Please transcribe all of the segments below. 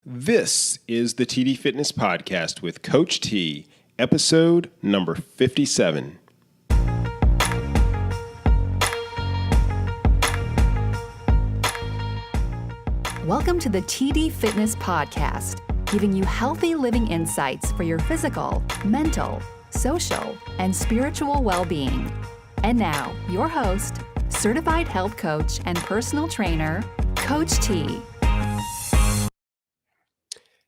This is the TD Fitness Podcast with Coach T, episode number 57. Welcome to the TD Fitness Podcast, giving you healthy living insights for your physical, mental, social, and spiritual well-being. And now, your host, certified health coach and personal trainer, Coach T.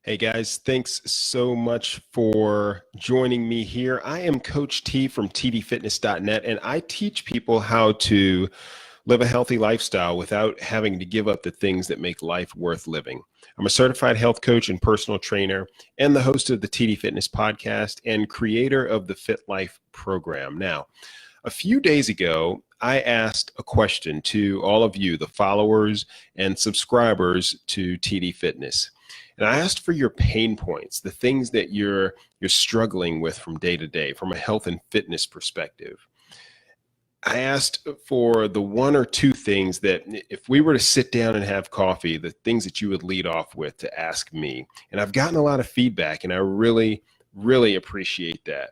Hey guys, thanks so much for joining me here. I am Coach T from tdfitness.net, and I teach people how to live a healthy lifestyle without having to give up the things that make life worth living. I'm a certified health coach and personal trainer and the host of the TD Fitness Podcast and creator of the Fit Life program. Now, a few days ago, I asked a question to all of you, the followers and subscribers to TD Fitness. And I asked for your pain points, the things that you're struggling with from day to day, from a health and fitness perspective. I asked for the one or two things that if we were to sit down and have coffee, the things that you would lead off with to ask me. And I've gotten a lot of feedback, and I really, really appreciate that.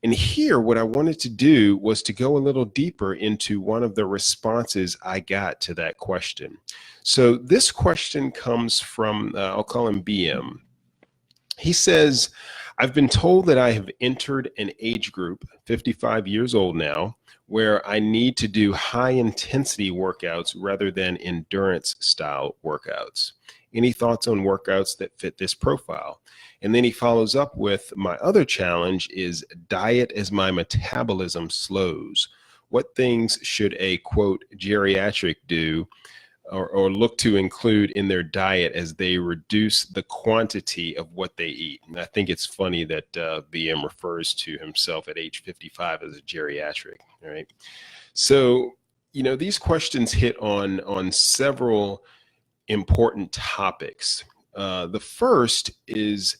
And here, what I wanted to do was to go a little deeper into one of the responses I got to that question. So this question comes from, I'll call him BM. He says, I've been told that I have entered an age group, 55 years old now, where I need to do high intensity workouts rather than endurance style workouts. Any thoughts on workouts that fit this profile? And then he follows up with, my other challenge is diet as my metabolism slows. What things should a, quote, geriatric do or look to include in their diet as they reduce the quantity of what they eat? And I think it's funny that BM refers to himself at age 55 as a geriatric, all right? So, these questions hit on several important topics. The first is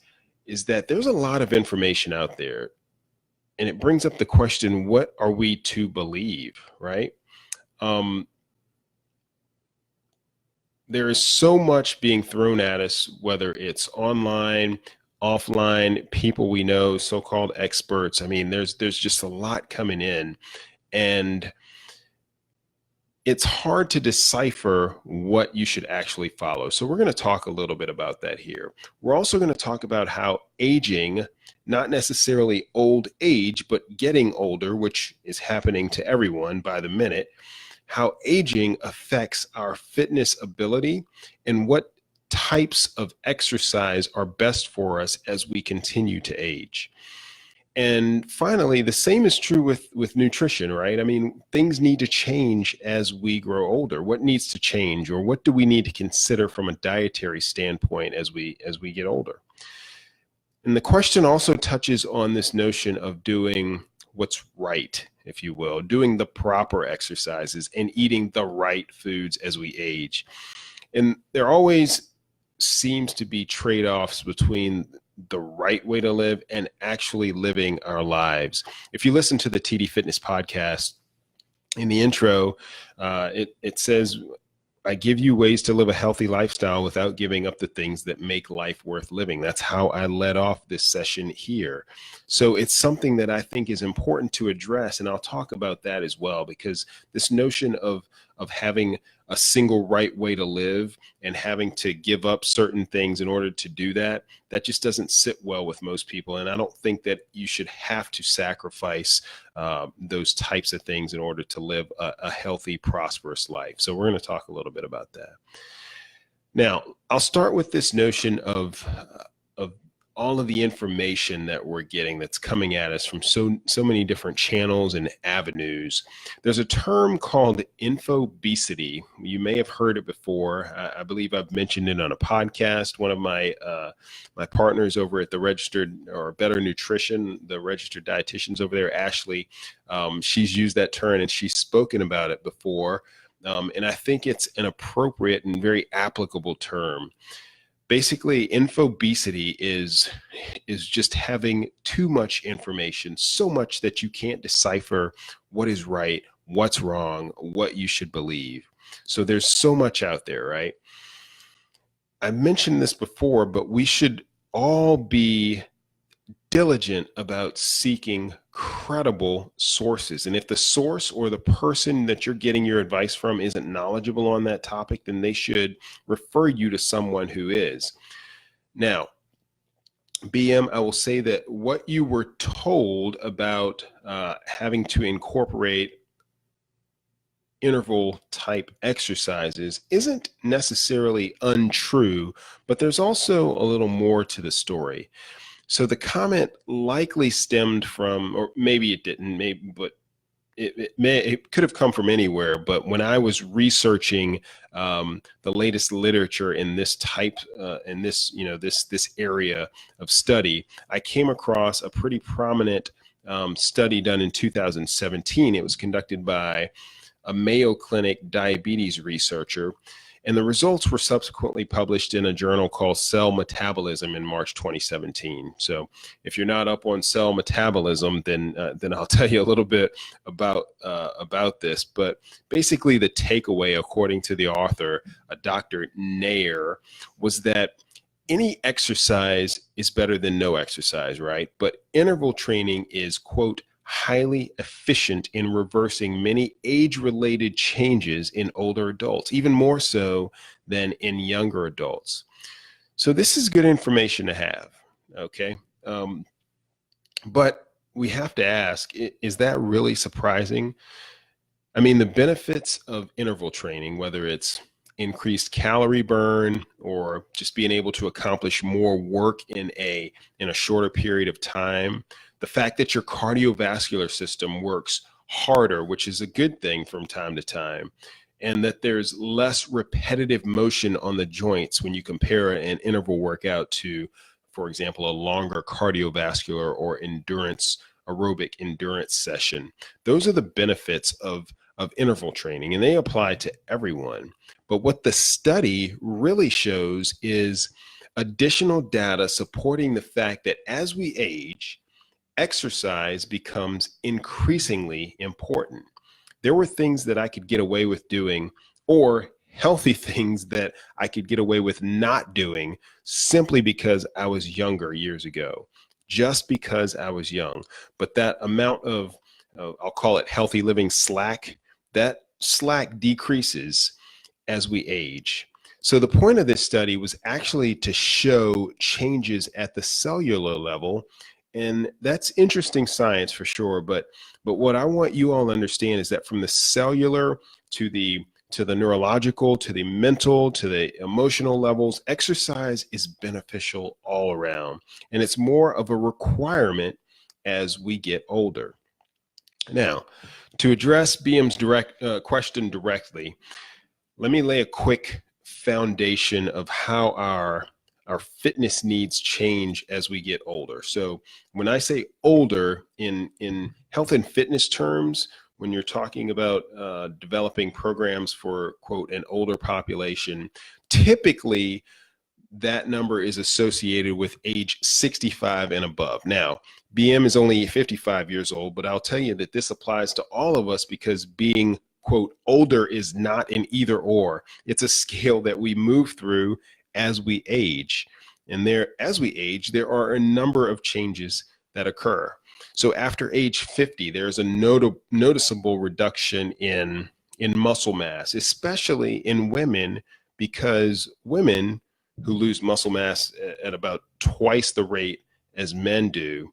that there's a lot of information out there, and it brings up the question, what are we to believe, right? There is so much being thrown at us, whether it's online, offline, people we know, so-called experts. I mean, there's just a lot coming in, and it's hard to decipher what you should actually follow. So we're going to talk a little bit about that here. We're also going to talk about how aging, not necessarily old age, but getting older, which is happening to everyone by the minute, how aging affects our fitness ability and what types of exercise are best for us as we continue to age. And finally, the same is true with nutrition, right? I mean, things need to change as we grow older. What needs to change, or what do we need to consider from a dietary standpoint as we get older? And the question also touches on this notion of doing what's right, if you will, doing the proper exercises and eating the right foods as we age. And there always seems to be trade-offs between the right way to live and actually living our lives. If you listen to the TD Fitness Podcast, in the intro, it says, I give you ways to live a healthy lifestyle without giving up the things that make life worth living. That's how I led off this session here. So it's something that I think is important to address, and I'll talk about that as well, because this notion of having a single right way to live and having to give up certain things in order to do that, that just doesn't sit well with most people. And I don't think that you should have to sacrifice those types of things in order to live a healthy, prosperous life. So we're going to talk a little bit about that. Now, I'll start with this notion of all of the information that we're getting that's coming at us from so many different channels and avenues. There's a term called infobesity. You may have heard it before. I believe I've mentioned it on a podcast. One of my partners over at the Registered or Better Nutrition, the registered dietitians over there, Ashley, she's used that term and she's spoken about it before. And I think it's an appropriate and very applicable term. Basically, infobesity is just having too much information, so much that you can't decipher what is right, what's wrong, what you should believe. So there's so much out there, right? I mentioned this before, but we should all be diligent about seeking credible sources. And if the source or the person that you're getting your advice from isn't knowledgeable on that topic, then they should refer you to someone who is. Now, BM, I will say that what you were told about having to incorporate interval type exercises isn't necessarily untrue, but there's also a little more to the story. So the comment likely stemmed from, or maybe it didn't, maybe, but it could have come from anywhere. But when I was researching the latest literature in this type, in this, this area of study, I came across a pretty prominent study done in 2017. It was conducted by a Mayo Clinic diabetes researcher, and the results were subsequently published in a journal called Cell Metabolism in March 2017. So if you're not up on cell metabolism, then I'll tell you a little bit about this. But basically the takeaway, according to the author, Dr. Nair, was that any exercise is better than no exercise, right? But interval training is, quote, highly efficient in reversing many age-related changes in older adults, even more so than in younger adults. So this is good information to have, okay? But we have to ask, is that really surprising? I mean, the benefits of interval training, whether it's increased calorie burn or just being able to accomplish more work in a shorter period of time, the fact that your cardiovascular system works harder, which is a good thing from time to time, and that there's less repetitive motion on the joints when you compare an interval workout to, for example, a longer cardiovascular or aerobic endurance session. Those are the benefits of interval training, and they apply to everyone. But what the study really shows is additional data supporting the fact that as we age, exercise becomes increasingly important. There were things that I could get away with doing, or healthy things that I could get away with not doing, simply because I was younger years ago, just because I was young. But that amount of, I'll call it healthy living slack, that slack decreases as we age. So the point of this study was actually to show changes at the cellular level. And that's interesting science for sure. But what I want you all to understand is that from the cellular to the neurological, to the mental, to the emotional levels, exercise is beneficial all around. And it's more of a requirement as we get older. Now, to address BM's question directly, let me lay a quick foundation of how our fitness needs change as we get older. So when I say older in health and fitness terms, when you're talking about developing programs for, quote, an older population, typically that number is associated with age 65 and above. Now, BM is only 55 years old, but I'll tell you that this applies to all of us because being, quote, older is not an either or. It's a scale that we move through as we age. And as we age, there are a number of changes that occur. So after age 50, there's a noticeable reduction in muscle mass, especially in women, because women who lose muscle mass at about twice the rate as men do,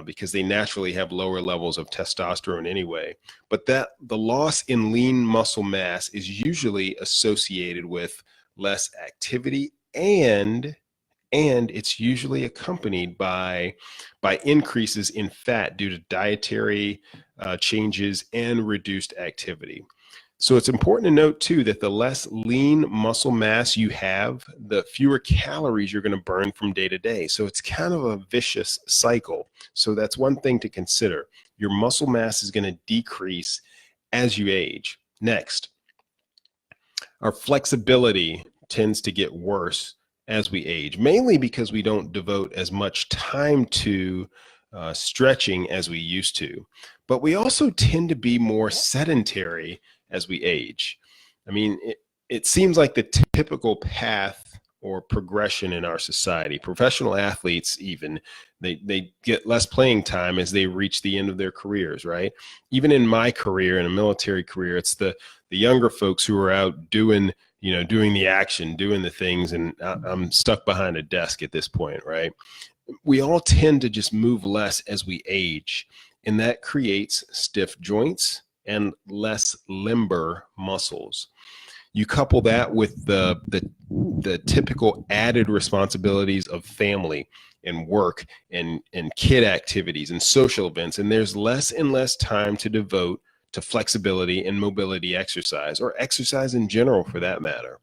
because they naturally have lower levels of testosterone anyway. But that the loss in lean muscle mass is usually associated with less activity, and it's usually accompanied by increases in fat due to dietary changes and reduced activity. So it's important to note too that the less lean muscle mass you have, the fewer calories you're going to burn from day to day. So it's kind of a vicious cycle. So that's one thing to consider. Your muscle mass is going to decrease as you age. Next, our flexibility tends to get worse as we age, mainly because we don't devote as much time to stretching as we used to. But we also tend to be more sedentary as we age. I mean, it seems like the typical path or progression in our society. Professional athletes, even, they get less playing time as they reach the end of their careers, right? Even in my career, in a military career, it's the younger folks who are out doing, doing the action, doing the things, and I'm stuck behind a desk at this point, right? We all tend to just move less as we age, and that creates stiff joints and less limber muscles. You couple that with the typical added responsibilities of family and work and kid activities and social events, and there's less and less time to devote to flexibility and mobility exercise, or exercise in general for that matter.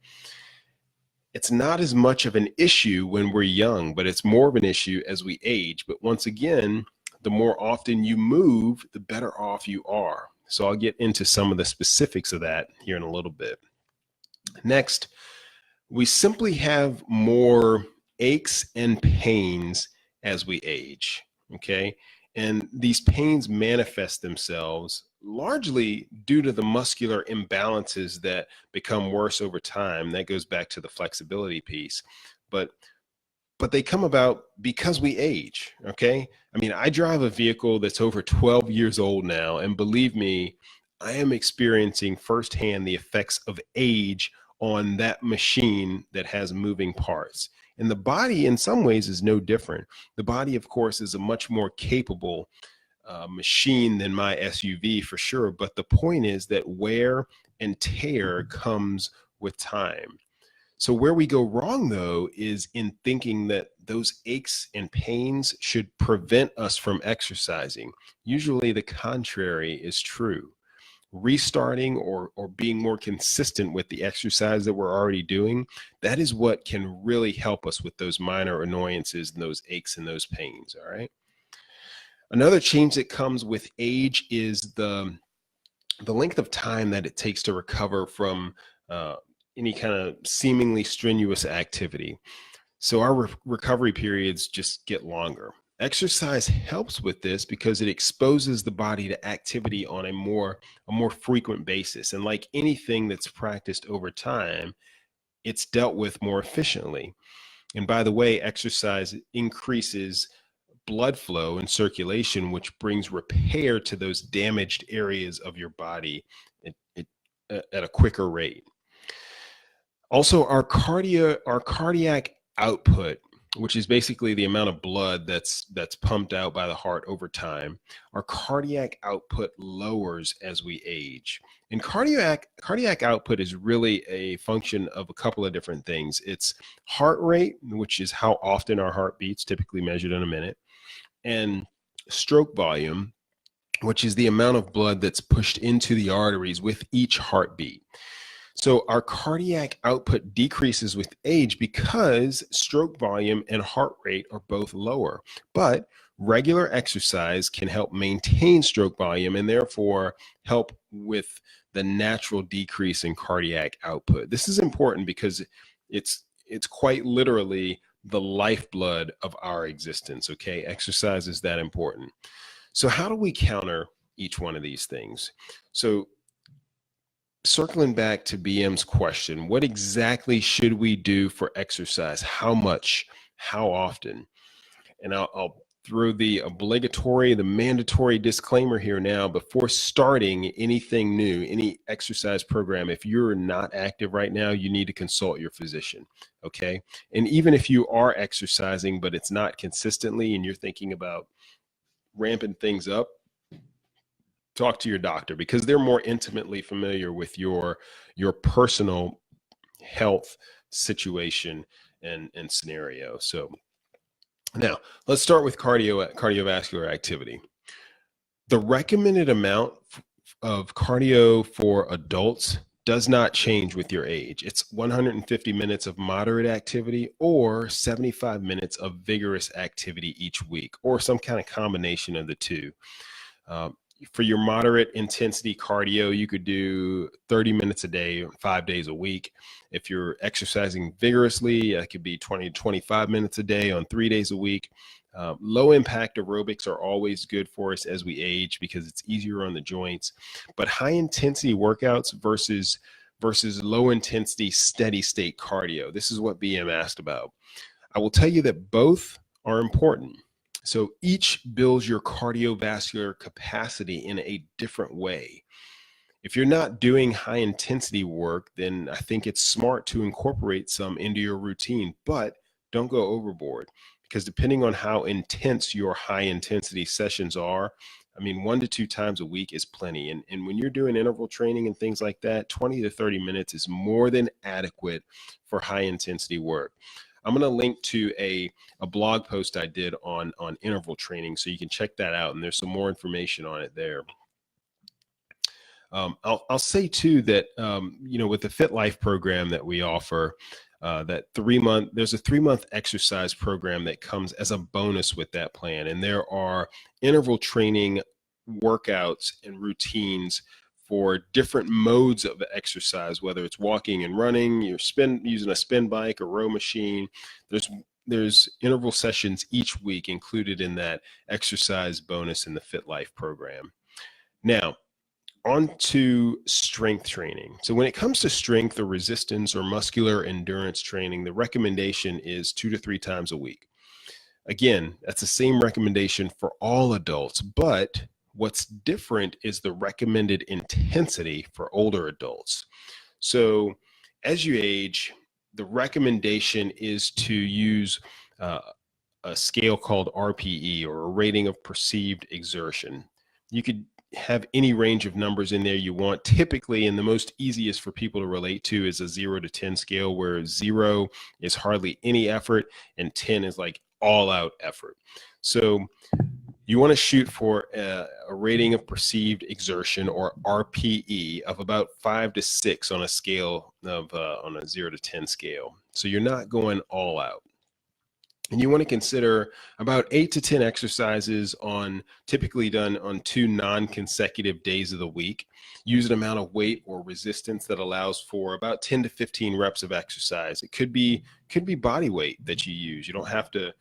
It's not as much of an issue when we're young, but it's more of an issue as we age. But once again, the more often you move, the better off you are. So I'll get into some of the specifics of that here in a little bit. Next, we simply have more aches and pains as we age, okay? And these pains manifest themselves largely due to the muscular imbalances that become worse over time. That goes back to the flexibility piece. But they come about because we age, okay? I mean, I drive a vehicle that's over 12 years old now, and believe me, I am experiencing firsthand the effects of age on that machine that has moving parts. And the body, in some ways, is no different. The body, of course, is a much more capable machine than my SUV for sure. But the point is that wear and tear comes with time. So where we go wrong, though, is in thinking that those aches and pains should prevent us from exercising. Usually the contrary is true. Restarting or being more consistent with the exercise that we're already doing, that is what can really help us with those minor annoyances and those aches and those pains, all right? Another change that comes with age is the length of time that it takes to recover from any kind of seemingly strenuous activity. So our recovery periods just get longer. Exercise helps with this because it exposes the body to activity on a more frequent basis. And like anything that's practiced over time, it's dealt with more efficiently. And by the way, exercise increases blood flow and circulation, which brings repair to those damaged areas of your body at a quicker rate. Also, our cardiac output, which is basically the amount of blood that's pumped out by the heart over time, our cardiac output lowers as we age. And cardiac output is really a function of a couple of different things. It's heart rate, which is how often our heart beats, typically measured in a minute, and stroke volume, which is the amount of blood that's pushed into the arteries with each heartbeat. So our cardiac output decreases with age because stroke volume and heart rate are both lower. But regular exercise can help maintain stroke volume and therefore help with the natural decrease in cardiac output. This is important because it's quite literally the lifeblood of our existence, okay? Exercise is that important. So how do we counter each one of these things? So circling back to BM's question, what exactly should we do for exercise? How much? How often? And I'll throw the mandatory disclaimer here now. Before starting anything new, any exercise program, if you're not active right now, you need to consult your physician, okay? And even if you are exercising, but it's not consistently and you're thinking about ramping things up, talk to your doctor because they're more intimately familiar with your personal health situation and scenario. So now let's start with cardiovascular activity. The recommended amount of cardio for adults does not change with your age. It's 150 minutes of moderate activity or 75 minutes of vigorous activity each week, or some kind of combination of the two. For your moderate intensity cardio, you could do 30 minutes a day, 5 days a week. If you're exercising vigorously, it could be 20 to 25 minutes a day on 3 days a week. Low impact aerobics are always good for us as we age because it's easier on the joints. But high intensity workouts versus versus low intensity, steady state cardio? This is what BM asked about. I will tell you that both are important. So each builds your cardiovascular capacity in a different way. If you're not doing high intensity work, then I think it's smart to incorporate some into your routine, but don't go overboard, because depending on how intense your high intensity sessions are, I mean, 1 to 2 times a week is plenty. And when you're doing interval training and things like that, 20 to 30 minutes is more than adequate for high intensity work. I'm going to link to a blog post I did on interval training, so you can check that out. And there's some more information on it there. I'll say too that, with the Fit Life program that we offer, there's a 3-month exercise program that comes as a bonus with that plan. And there are interval training workouts and routines for different modes of exercise, whether it's walking and running, you're using a spin bike or row machine. There's interval sessions each week included in that exercise bonus in the Fit Life program. Now, on to strength training. So when it comes to strength or resistance or muscular endurance training, the recommendation is 2 to 3 times a week. Again, that's the same recommendation for all adults, but what's different is the recommended intensity for older adults. So as you age, the recommendation is to use a scale called RPE, or a rating of perceived exertion. You could have any range of numbers in there you want. Typically, and the most easiest for people to relate to, is a 0 to 10 scale, where 0 is hardly any effort and 10 is like all out effort. So you want to shoot for a rating of perceived exertion, or RPE, of about 5 to 6 on a scale of on a 0 to 10 scale. So you're not going all out. And you want to consider about 8 to 10 exercises typically done on 2 non-consecutive days of the week. Use an amount of weight or resistance that allows for about 10 to 15 reps of exercise. It could be body weight that you use. You don't have to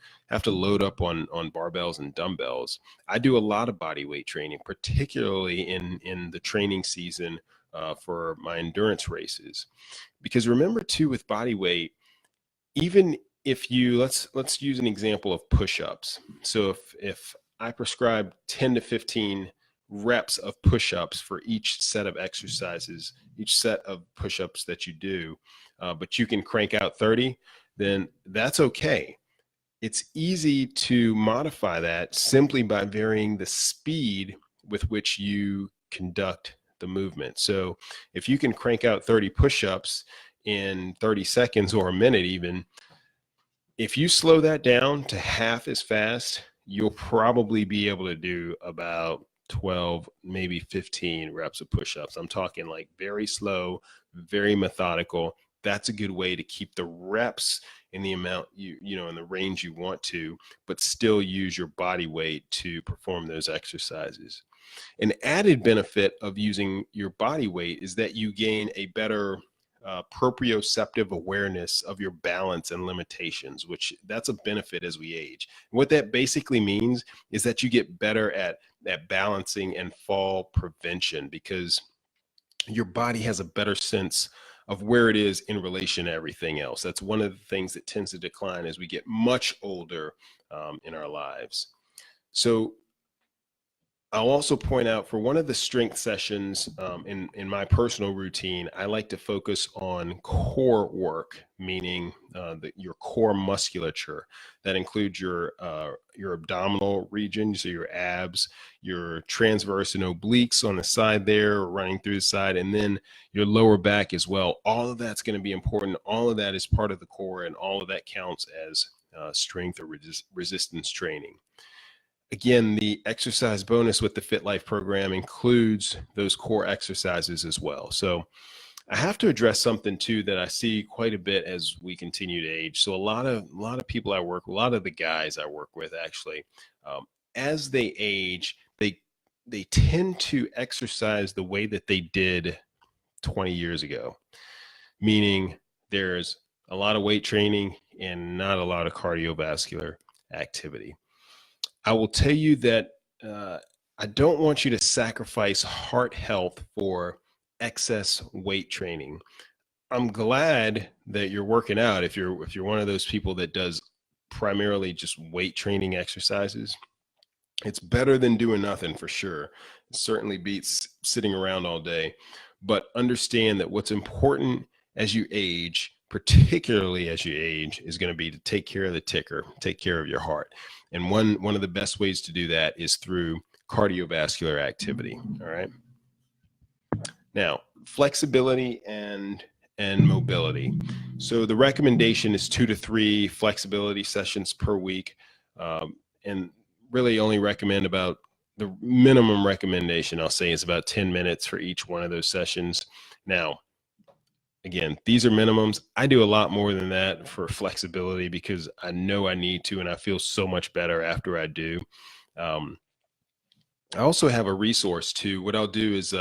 load up on barbells and dumbbells. I do a lot of body weight training, particularly in the training season for my endurance races. Because remember too, with body weight, even if you, let's use an example of push-ups. So if I prescribe 10 to 15 reps of push-ups for each set of exercises, each set of push-ups that you do, but you can crank out 30, then that's okay. It's easy to modify that simply by varying the speed with which you conduct the movement. So if you can crank out 30 push-ups in 30 seconds or a minute even, if you slow that down to half as fast, you'll probably be able to do about 12, maybe 15 reps of push-ups. I'm talking like very slow, very methodical. That's a good way to keep the reps in the amount in the range you want to, but still use your body weight to perform those exercises. An added benefit of using your body weight is that you gain a better proprioceptive awareness of your balance and limitations, which that's a benefit as we age. And what that basically means is that you get better at balancing and fall prevention, because your body has a better sense of where it is in relation to everything else. That's one of the things that tends to decline as we get much older in our lives. So I'll also point out, for one of the strength sessions in my personal routine, I like to focus on core work, meaning your core musculature. That includes your abdominal region, so your abs, your transverse and obliques on the side there, running through the side, and then your lower back as well. All of that's going to be important. All of that is part of the core, and all of that counts as strength or resistance training. Again, the exercise bonus with the Fit Life program includes those core exercises as well. So I have to address something too that I see quite a bit as we continue to age. So a lot of people I work, a lot of the guys I work with actually, as they age, they tend to exercise the way that they did 20 years ago, meaning there's a lot of weight training and not a lot of cardiovascular activity. I will tell you that I don't want you to sacrifice heart health for excess weight training. I'm glad that you're working out. If you're one of those people that does primarily just weight training exercises, it's better than doing nothing for sure. It certainly beats sitting around all day. But understand that what's important as you age, particularly as you age, is going to be to take care of the ticker, take care of your heart. And one of the best ways to do that is through cardiovascular activity. All right. Now, flexibility and mobility. So the recommendation is 2 to 3 flexibility sessions per week, and really only recommend about the minimum recommendation I'll say is about 10 minutes for each one of those sessions. Now, again, these are minimums. I do a lot more than that for flexibility because I know I need to, and I feel so much better after I do. I also have a resource too. What I'll do is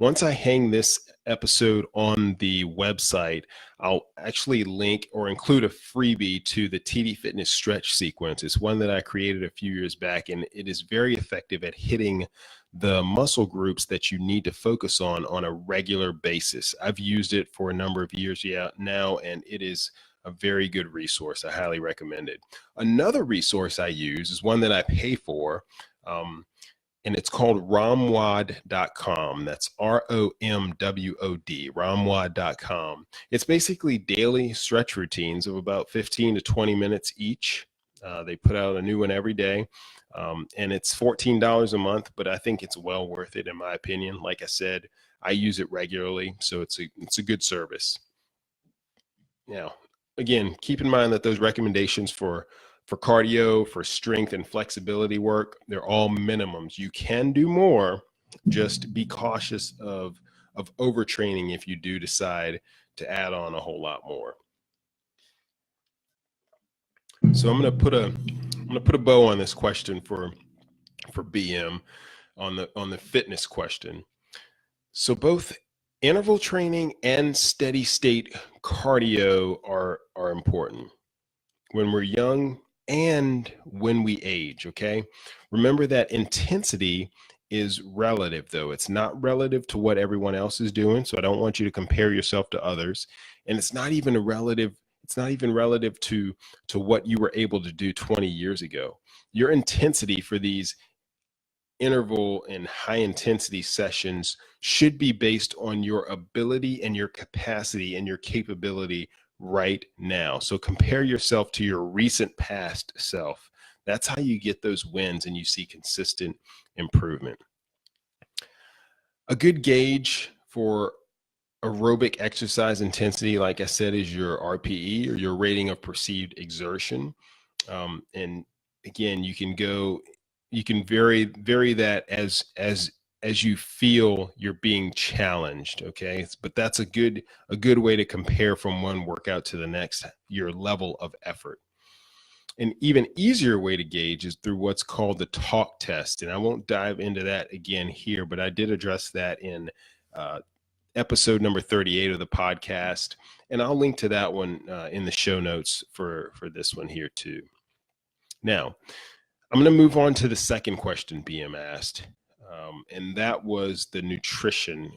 once I hang this episode on the website, I'll actually link or include a freebie to the TD Fitness stretch sequence. It's one that I created a few years back, and it is very effective at hitting the muscle groups that you need to focus on a regular basis. I've used it for a number of years now, and it is a very good resource. I highly recommend it. Another resource I use is one that I pay for. And it's called romwad.com. That's ROMWOD, romwad.com. It's basically daily stretch routines of about 15 to 20 minutes each. They put out a new one every day. And it's $14 a month, but I think it's well worth it in my opinion. Like I said, I use it regularly, so it's a good service. Now, again, keep in mind that those recommendations for cardio, for strength and flexibility work, they're all minimums. You can do more. Just be cautious of overtraining if you do decide to add on a whole lot more. So I'm gonna put a bow on this question for BM on the fitness question. So both interval training and steady state cardio are important when we're young and when we age, okay? Remember that intensity is relative, though. It's not relative to what everyone else is doing, so I don't want you to compare yourself to others. And it's not even relative to what you were able to do 20 years ago. Your intensity for these interval and high intensity sessions should be based on your ability and your capacity and your capability right now. So compare yourself to your recent past self. That's how you get those wins and you see consistent improvement. A good gauge for aerobic exercise intensity, like I said, is your RPE, or your rating of perceived exertion. And again, you can vary that as you feel you're being challenged. Okay. But that's a good way to compare from one workout to the next, your level of effort. An even easier way to gauge is through what's called the talk test. And I won't dive into that again here, but I did address that in episode number 38 of the podcast. And I'll link to that one in the show notes for this one here too. Now, I'm going to move on to the second question BM asked, and that was the nutrition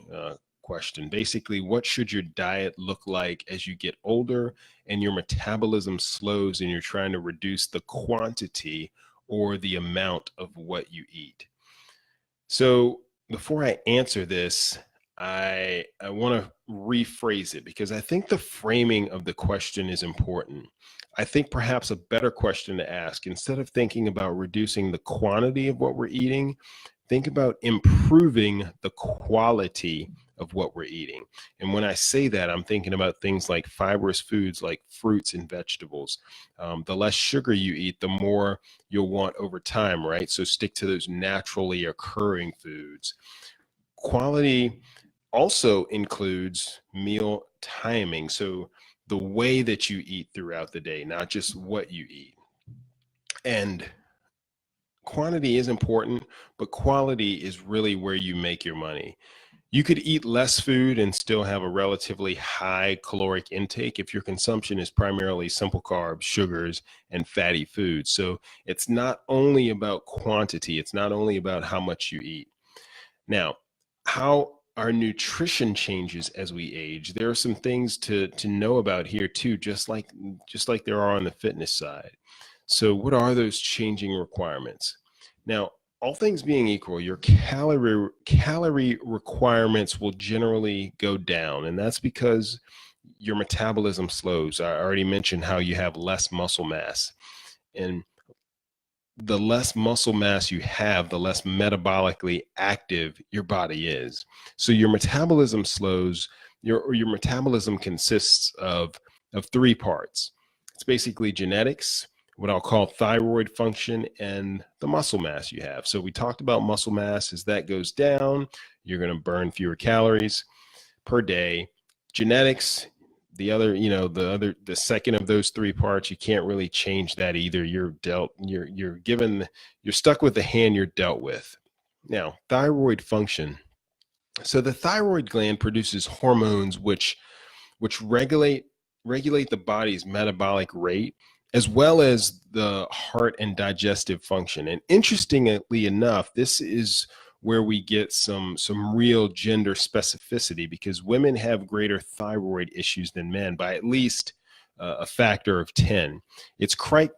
question. Basically, what should your diet look like as you get older and your metabolism slows and you're trying to reduce the quantity or the amount of what you eat? So before I answer this, I want to rephrase it because I think the framing of the question is important. I think perhaps a better question to ask, instead of thinking about reducing the quantity of what we're eating, think about improving the quality of what we're eating. And when I say that, I'm thinking about things like fibrous foods like fruits and vegetables. The less sugar you eat, the more you'll want over time, right? So stick to those naturally occurring foods. Quality also includes meal timing. So the way that you eat throughout the day, not just what you eat. And quantity is important, but quality is really where you make your money. You could eat less food and still have a relatively high caloric intake if your consumption is primarily simple carbs, sugars, and fatty foods. So it's not only about quantity, it's not only about how much you eat. Now, how our nutrition changes as we age. There are some things to know about here too, just like there are on the fitness side. So what are those changing requirements? Now, all things being equal, your calorie requirements will generally go down, and that's because your metabolism slows. I already mentioned how you have less muscle mass. And the less muscle mass you have, the less metabolically active your body is. So your metabolism slows. Your metabolism consists of three parts. It's basically genetics, what I'll call thyroid function, and the muscle mass you have. So we talked about muscle mass. As that goes down, you're going to burn fewer calories per day. Genetics, the second of those three parts, you can't really change that either. You're stuck with the hand you're dealt with. Now, thyroid function. So the thyroid gland produces hormones which regulate the body's metabolic rate as well as the heart and digestive function. And interestingly enough, this is where we get some real gender specificity, because women have greater thyroid issues than men by at least a factor of 10. It's quite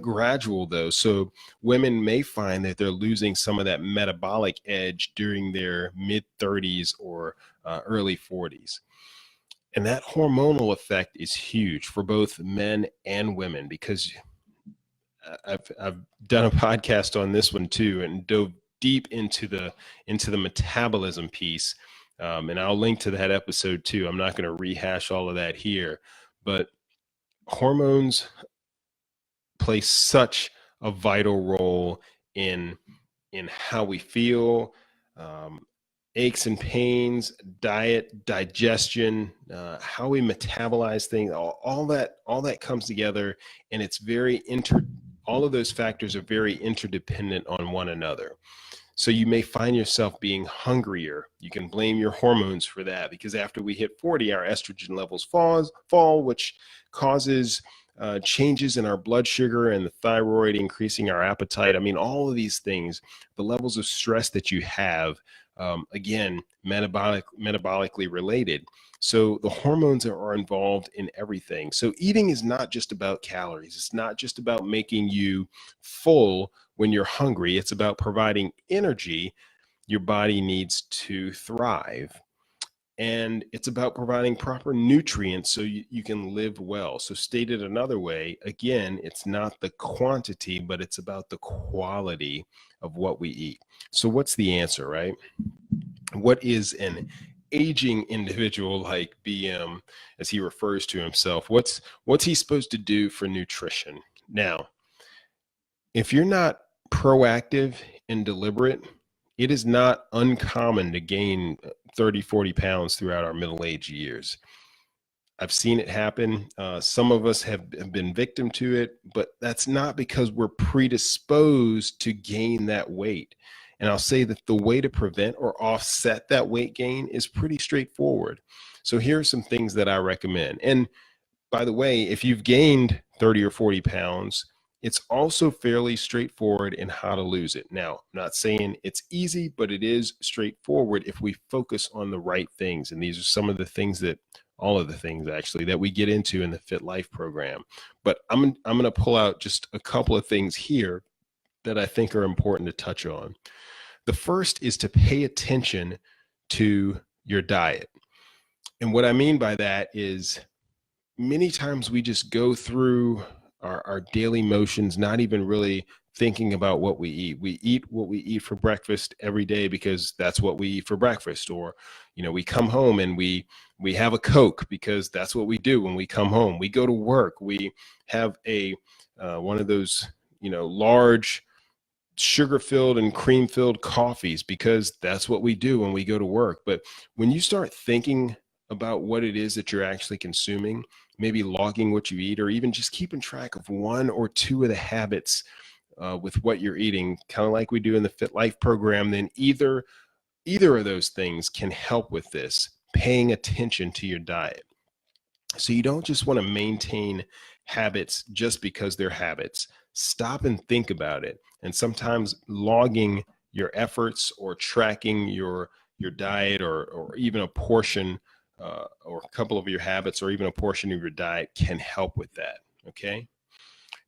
gradual though. So women may find that they're losing some of that metabolic edge during their mid 30s or early 40s. And that hormonal effect is huge for both men and women, because I've done a podcast on this one too and dove deep into the metabolism piece. And I'll link to that episode too. I'm not going to rehash all of that here, but hormones play such a vital role in how we feel, aches and pains, diet, digestion, how we metabolize things, all that comes together, and it's all of those factors are very interdependent on one another. So you may find yourself being hungrier. You can blame your hormones for that, because after we hit 40, our estrogen levels fall, which causes changes in our blood sugar and the thyroid, increasing our appetite. I mean, all of these things, the levels of stress that you have, again, metabolically related. So the hormones are involved in everything. So eating is not just about calories. It's not just about making you full when you're hungry. It's about providing energy your body needs to thrive. And it's about providing proper nutrients so you can live well. So stated another way, again, it's not the quantity, but it's about the quality of what we eat. So what's the answer, right? What is an aging individual like BM, as he refers to himself? What's he supposed to do for nutrition? Now, if you're not proactive and deliberate, it is not uncommon to gain 30, 40 pounds throughout our middle age years. I've seen it happen. Some of us have been victim to it, but that's not because we're predisposed to gain that weight. And I'll say that the way to prevent or offset that weight gain is pretty straightforward. So here are some things that I recommend. And by the way, if you've gained 30 or 40 pounds, it's also fairly straightforward in how to lose it. Now, I'm not saying it's easy, but it is straightforward if we focus on the right things. And these are some of the things all of the things actually that we get into in the Fit Life program. But I'm going to pull out just a couple of things here that I think are important to touch on. The first is to pay attention to your diet. And what I mean by that is, many times we just go through our daily motions, not even really thinking about what we eat. We eat what we eat for breakfast every day because that's what we eat for breakfast. Or, we come home and we have a Coke because that's what we do when we come home. We go to work. We have one of those, large sugar-filled and cream-filled coffees because that's what we do when we go to work. But when you start thinking about what it is that you're actually consuming, maybe logging what you eat, or even just keeping track of one or two of the habits with what you're eating, kind of like we do in the Fit Life program, then either of those things can help with this, paying attention to your diet. So you don't just want to maintain habits just because they're habits. Stop and think about it. And sometimes logging your efforts or tracking your your diet, or even a portion or a couple of your habits, or even a portion of your diet can help with that. Okay.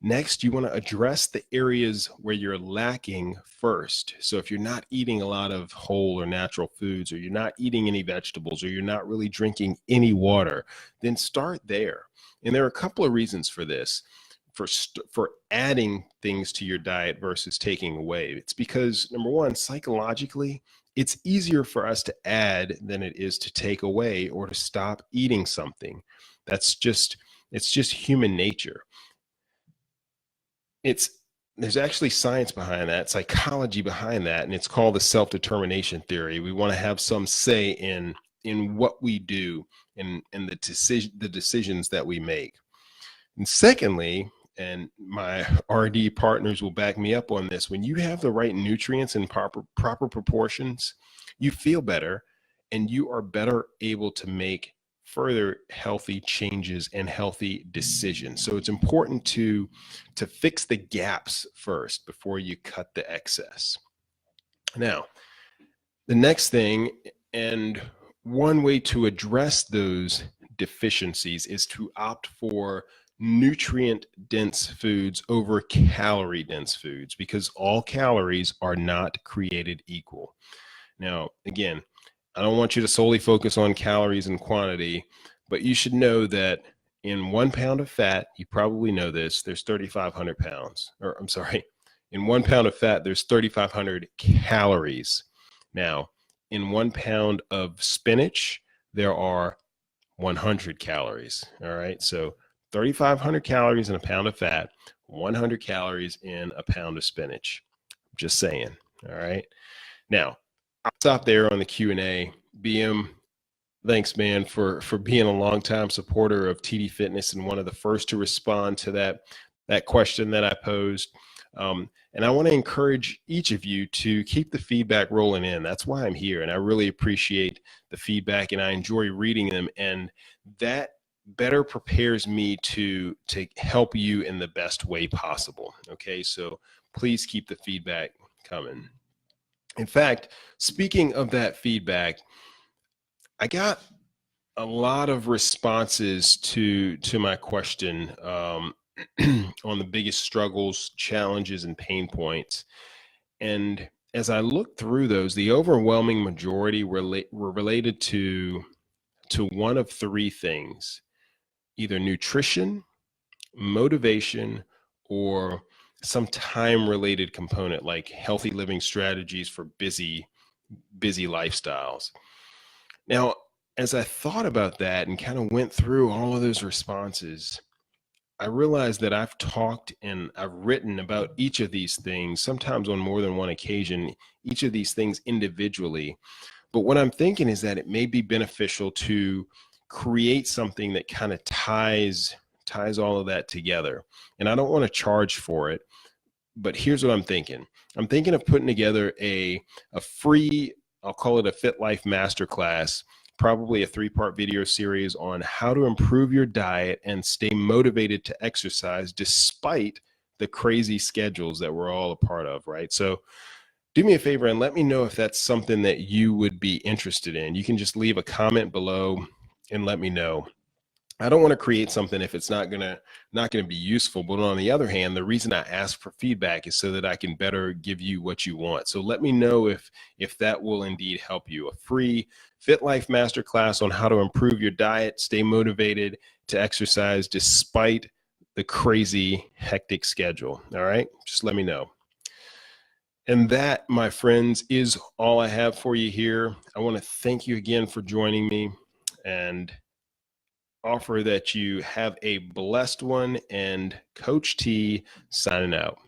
Next, you want to address the areas where you're lacking first. So if you're not eating a lot of whole or natural foods, or you're not eating any vegetables, or you're not really drinking any water, then start there. And there are a couple of reasons for this. For adding things to your diet versus taking away. It's because, number one, psychologically, it's easier for us to add than it is to take away or to stop eating something. It's just human nature. There's actually science behind that, psychology behind that, and it's called the self-determination theory. We want to have some say in what we do and the decisions that we make. And secondly, and my RD partners will back me up on this, when you have the right nutrients in proper proportions, you feel better and you are better able to make further healthy changes and healthy decisions. So it's important to fix the gaps first before you cut the excess. Now, the next thing, and one way to address those deficiencies, is to opt for nutrient dense foods over calorie dense foods, because all calories are not created equal. Now, again, I don't want you to solely focus on calories and quantity, but you should know that in 1 pound of fat, you probably know this, there's 3,500 pounds, or I'm sorry, in 1 pound of fat, there's 3,500 calories. Now, in 1 pound of spinach, there are 100 calories. All right. So 3,500 calories in a pound of fat, 100 calories in a pound of spinach. Just saying. All right. Now, I'll stop there on the Q&A. BM, thanks, man, for being a longtime supporter of TD Fitness and one of the first to respond to that question that I posed. And I want to encourage each of you to keep the feedback rolling in. That's why I'm here. And I really appreciate the feedback and I enjoy reading them. And that better prepares me to help you in the best way possible. Okay. So please keep the feedback coming. In fact, speaking of that feedback, I got a lot of responses to my question on the biggest struggles, challenges, and pain points. And as I looked through those, the overwhelming majority were related to one of three things: either nutrition, motivation, or some time related component like healthy living strategies for busy lifestyles. Now, as I thought about that and kind of went through all of those responses, I realized that I've talked and I've written about each of these things, sometimes on more than one occasion, each of these things individually. But what I'm thinking is that it may be beneficial to create something that kind of ties all of that together. And I don't want to charge for it, but here's what I'm thinking. I'm thinking of putting together a free, I'll call it a Fit Life Masterclass, probably a 3-part video series on how to improve your diet and stay motivated to exercise despite the crazy schedules that we're all a part of, right? So do me a favor and let me know if that's something that you would be interested in. You can just leave a comment below and let me know. I don't want to create something if it's not gonna be useful. But on the other hand, the reason I ask for feedback is so that I can better give you what you want. So let me know if that will indeed help you. A free Fit Life Masterclass on how to improve your diet, stay motivated to exercise despite the crazy, hectic schedule. All right, just let me know. And that, my friends, is all I have for you here. I want to thank you again for joining me and offer that you have a blessed one, and Coach T signing out.